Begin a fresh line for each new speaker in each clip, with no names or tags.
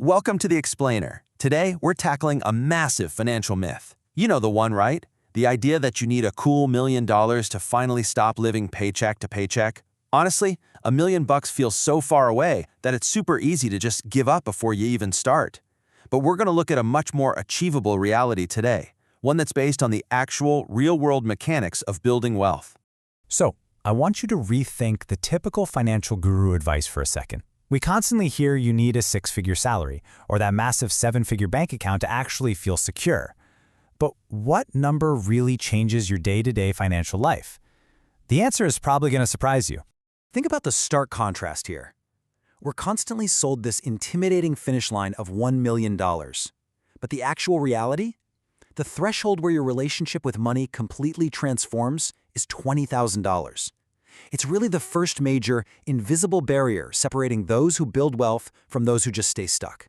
Welcome to The Explainer. Today, we're tackling a massive financial myth. You know the one, right? The idea that you need a cool $1,000,000 to finally stop living paycheck to paycheck. Honestly, $1,000,000 feels so far away that it's super easy to just give up before you even start. But we're going to look at a much more achievable reality today, one that's based on the actual, real-world mechanics of building wealth.
So, I want you to rethink the typical financial guru advice for a second. We constantly hear you need a six-figure salary or that massive seven-figure bank account to actually feel secure. But what number really changes your day-to-day financial life? The answer is probably going to surprise you.
Think about the stark contrast here. We're constantly sold this intimidating finish line of $1,000,000. But the actual reality? The threshold where your relationship with money completely transforms is $20,000. It's really the first major, invisible barrier separating those who build wealth from those who just stay stuck.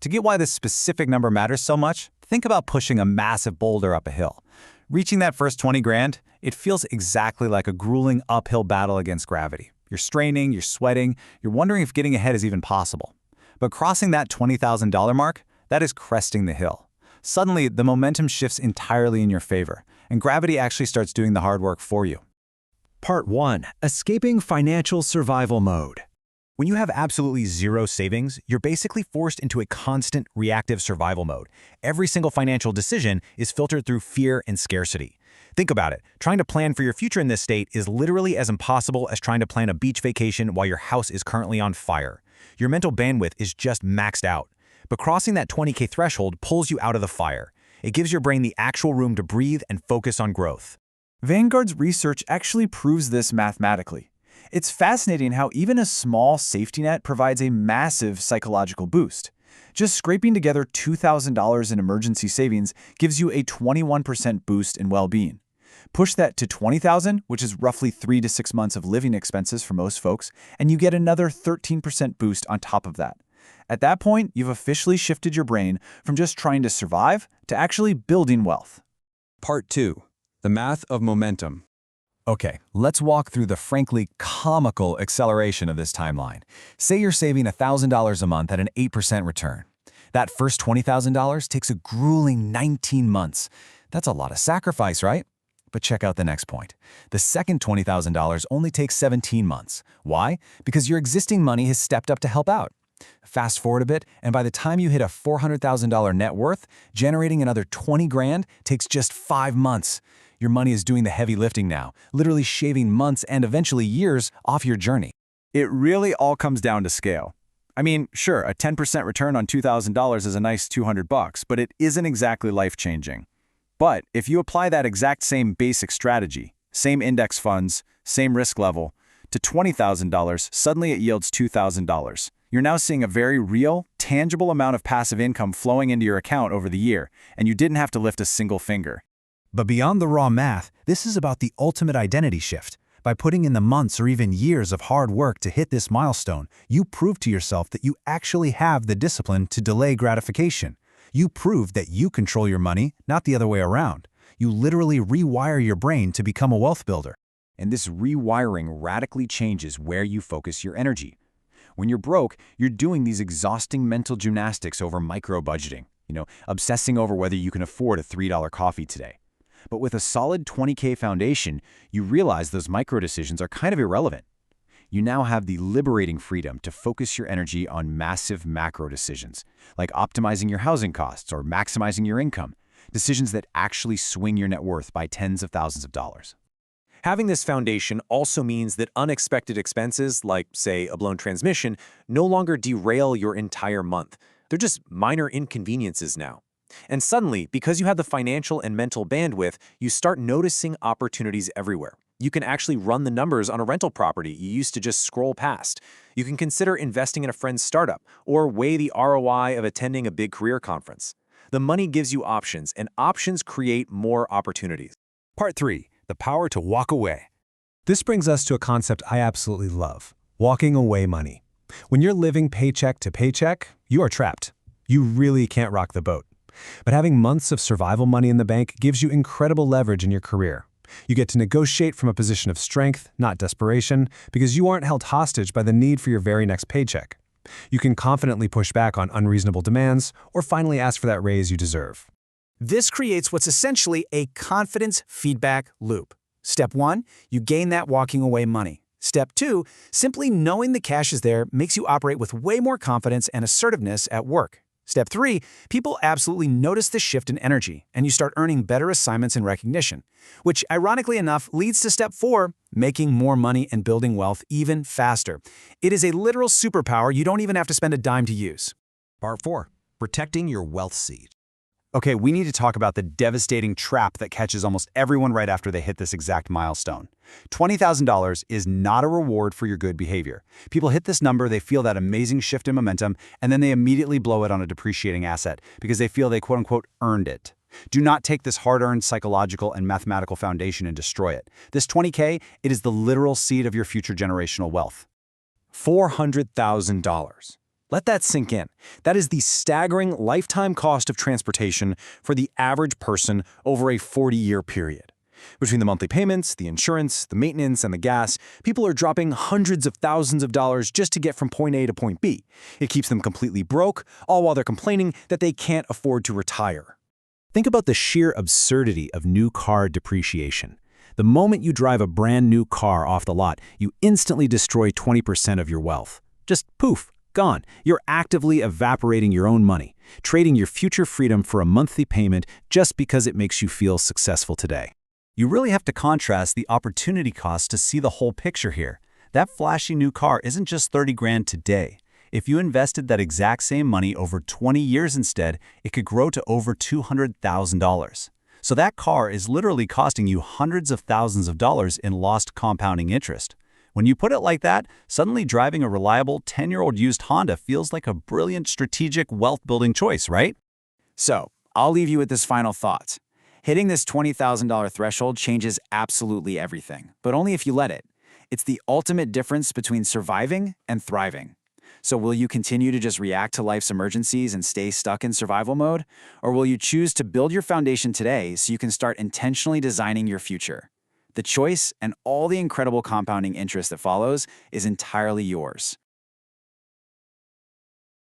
To get why this specific number matters so much, think about pushing a massive boulder up a hill. Reaching that first 20 grand, it feels exactly like a grueling uphill battle against gravity. You're straining, you're sweating, you're wondering if getting ahead is even possible. But crossing that $20,000 mark, that is cresting the hill. Suddenly, the momentum shifts entirely in your favor, and gravity actually starts doing the hard work for you.
Part 1. Escaping Financial Survival Mode. When you have absolutely zero savings, you're basically forced into a constant reactive survival mode. Every single financial decision is filtered through fear and scarcity. Think about it. Trying to plan for your future in this state is literally as impossible as trying to plan a beach vacation while your house is currently on fire. Your mental bandwidth is just maxed out. But crossing that 20K threshold pulls you out of the fire. It gives your brain the actual room to breathe and focus on growth.
Vanguard's research actually proves this mathematically. It's fascinating how even a small safety net provides a massive psychological boost. Just scraping together $2,000 in emergency savings gives you a 21% boost in well-being. Push that to $20,000, which is roughly 3 to 6 months of living expenses for most folks, and you get another 13% boost on top of that. At that point, you've officially shifted your brain from just trying to survive to actually building wealth.
Part 2. The Math of Momentum.
Okay, let's walk through the frankly comical acceleration of this timeline. Say you're saving $1,000 a month at an 8% return. That first $20,000 takes a grueling 19 months. That's a lot of sacrifice, right? But check out the next point. The second $20,000 only takes 17 months. Why? Because your existing money has stepped up to help out. Fast forward a bit, and by the time you hit a $400,000 net worth, generating another 20 grand takes just 5 months. Your money is doing the heavy lifting now, literally shaving months and eventually years off your journey.
It really all comes down to scale. I mean, sure, a 10% return on $2,000 is a nice $200, but it isn't exactly life-changing. But if you apply that exact same basic strategy, same index funds, same risk level, to $20,000, suddenly it yields $2,000. You're now seeing a very real, tangible amount of passive income flowing into your account over the year, and you didn't have to lift a single finger.
But beyond the raw math, this is about the ultimate identity shift. By putting in the months or even years of hard work to hit this milestone, you prove to yourself that you actually have the discipline to delay gratification. You prove that you control your money, not the other way around. You literally rewire your brain to become a wealth builder.
And this rewiring radically changes where you focus your energy. When you're broke, you're doing these exhausting mental gymnastics over micro-budgeting, obsessing over whether you can afford a $3 coffee today. But with a solid 20K foundation, you realize those micro-decisions are kind of irrelevant. You now have the liberating freedom to focus your energy on massive macro decisions, like optimizing your housing costs or maximizing your income, decisions that actually swing your net worth by tens of thousands of dollars.
Having this foundation also means that unexpected expenses, like, say, a blown transmission, no longer derail your entire month. They're just minor inconveniences now. And suddenly, because you have the financial and mental bandwidth, you start noticing opportunities everywhere. You can actually run the numbers on a rental property you used to just scroll past. You can consider investing in a friend's startup or weigh the ROI of attending a big career conference. The money gives you options, and options create more opportunities.
Part 3. The Power to Walk Away. This brings us to a concept I absolutely love: walking away money. When you're living paycheck to paycheck, you are trapped. You really can't rock the boat. But having months of survival money in the bank gives you incredible leverage in your career. You get to negotiate from a position of strength, not desperation, because you aren't held hostage by the need for your very next paycheck.
You can confidently push back on unreasonable demands or finally ask for that raise you deserve.
This creates what's essentially a confidence feedback loop. Step 1, you gain that walking away money. Step 2, simply knowing the cash is there makes you operate with way more confidence and assertiveness at work. Step 3, people absolutely notice the shift in energy, and you start earning better assignments and recognition, which ironically enough leads to Step 4, making more money and building wealth even faster. It is a literal superpower you don't even have to spend a dime to use.
Part 4. Protecting your wealth seed.
Okay, we need to talk about the devastating trap that catches almost everyone right after they hit this exact milestone. $20,000 is not a reward for your good behavior. People hit this number, they feel that amazing shift in momentum, and then they immediately blow it on a depreciating asset because they feel they quote-unquote earned it. Do not take this hard-earned psychological and mathematical foundation and destroy it. This $20K, it is the literal seed of your future generational wealth.
$400,000. Let that sink in. That is the staggering lifetime cost of transportation for the average person over a 40-year period. Between the monthly payments, the insurance, the maintenance, and the gas, people are dropping hundreds of thousands of dollars just to get from point A to point B. It keeps them completely broke, all while they're complaining that they can't afford to retire.
Think about the sheer absurdity of new car depreciation. The moment you drive a brand new car off the lot, you instantly destroy 20% of your wealth. Just poof, gone. You're actively evaporating your own money, trading your future freedom for a monthly payment just because it makes you feel successful today.
You really have to contrast the opportunity cost to see the whole picture here. That flashy new car isn't just 30 grand today. If you invested that exact same money over 20 years instead, it could grow to over $200,000. So that car is literally costing you hundreds of thousands of dollars in lost compounding interest. When you put it like that, suddenly driving a reliable 10-year-old used Honda feels like a brilliant strategic wealth-building choice, right?
So, I'll leave you with this final thought. Hitting this $20,000 threshold changes absolutely everything, but only if you let it. It's the ultimate difference between surviving and thriving. So will you continue to just react to life's emergencies and stay stuck in survival mode? Or will you choose to build your foundation today so you can start intentionally designing your future? The choice and all the incredible compounding interest that follows is entirely yours.